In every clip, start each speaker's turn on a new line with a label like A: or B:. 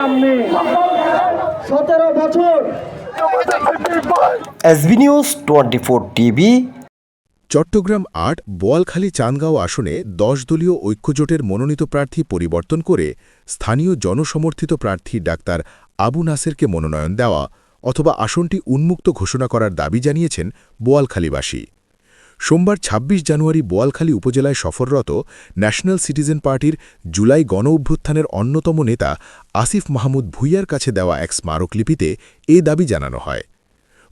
A: 17 বছর
B: SB news 24 TV.
C: Chittagong ৮ Boalkhali Chandgaon আসনে ১০ দলীয় ঐক্যজোটের মনোনীত প্রার্থী পরিবর্তন করে স্থানীয় জনসমর্থিত প্রার্থী ডাক্তার আবু নাসেরকে মনোনয়ন দেওয়া অথবা আসনটি উন্মুক্ত ঘোষণা করার দাবি জানিয়েছেন বোয়ালখালীবাসী। সোমবার ২৬ জানুয়ারি বোয়ালখালী উপজেলায় সফররত ন্যাশনাল সিটিজেন পার্টির জুলাই গণঅভ্যুত্থানের অন্যতম নেতা আসিফ মাহমুদ ভূঁইয়ার কাছে দেওয়া এক স্মারকলিপিতে এ দাবি জানানো হয়।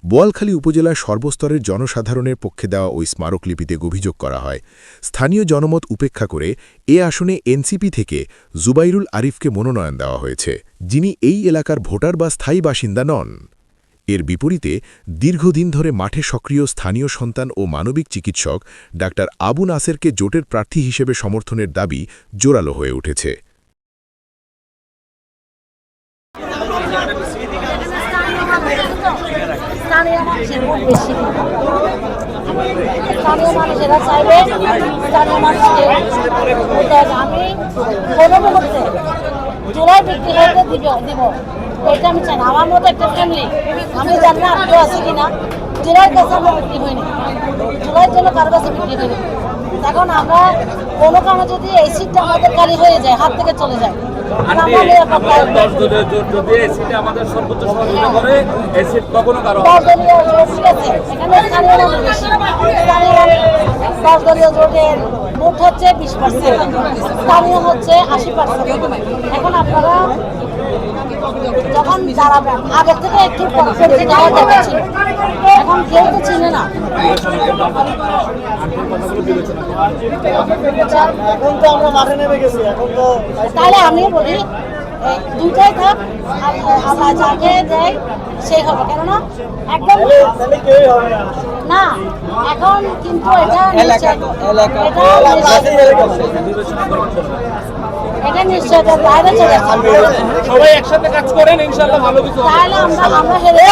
C: বোয়ালখালী উপজেলার সর্বস্তরের জনসাধারণের পক্ষে দেওয়া ওই স্মারকলিপিতে অভিযোগ করা হয়, স্থানীয় জনমত উপেক্ষা করে এ আসনে এনসিপি থেকে জুবাইরুল আরিফকে মনোনয়ন দেওয়া হয়েছে, যিনি এই এলাকার ভোটার বা স্থায়ী বাসিন্দা নন। এর বিপরীতে দীর্ঘদিন ধরে মাঠে সক্রিয় স্থানীয় সন্তান ও মানবিক চিকিৎসক ডাক্তার আবু নাসেরকে জোটের প্রার্থী হিসেবে সমর্থনের দাবি জোরালো হয়ে উঠেছে।
D: স্থানীয় মানুষেরা চাইবে স্থানীয় মানুষকে আমি কোনো মুহূর্তে জুলাই বিক্রি হতে দিব, এটা আমি চাই না। আমার মতো একটা ফ্যামিলি, আমি জানি না আত্মীয় আছে কিনা, জুলাইয়ের কাছে আমরা বিক্রি হয়নি, জুলাইয়ের জন্য কারো কাছে বিক্রি হয়নি। এখন আমরা কোনো কারণে যদি এই সিটটা আমাদের খালি হয়ে যায়, হাত থেকে চলে যায়, দলীয় জোটের ভোট হচ্ছে 20%, স্থানীয় হচ্ছে 80%। এখন আপনারা যখন দাঁড়াবেন আগের থেকে একটু পরিচিত হওয়ার দরকার ছিল, এখন কেউ তো চিনে না। তাহলে আমি বলি দুইটাই থাক, আমরা যাকে দেয় সেই হবে, কেননা একদম না এখন কিন্তু এটা নিশ্চয়তার বাইরে চলে যাচ্ছে।
E: সবাই একসাথে কাজ করেন, ইনশাআল্লাহ ভালো কিছু হবে।
D: তাহলে আমরা হেরে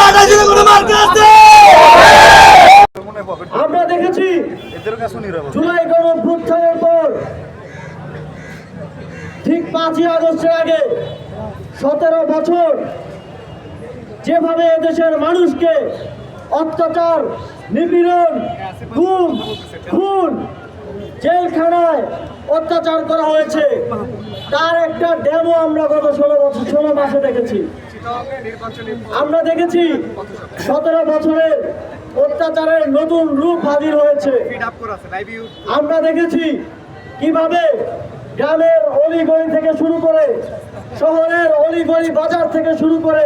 A: আমরা দেখেছি জুলাই গণঅভ্যুত্থানের পর ঠিক 5ই আগস্টের আগে 17 বছর যেভাবে এদেশের মানুষকে অত্যাচার, নিপীড়ন, গুম, খুন, জেলখানায় অত্যাচার করা হয়েছে, তার একটা ডেমো আমরা গত 16 মাসে দেখেছি। আমরা দেখেছি 17 বছরের অত্যাচারের নতুন রূপ হাজির হয়েছে। আমরা দেখেছি কিভাবে গ্রামের অলিগলি থেকে শুরু করে শহরের অলিগলি বাজার থেকে শুরু করে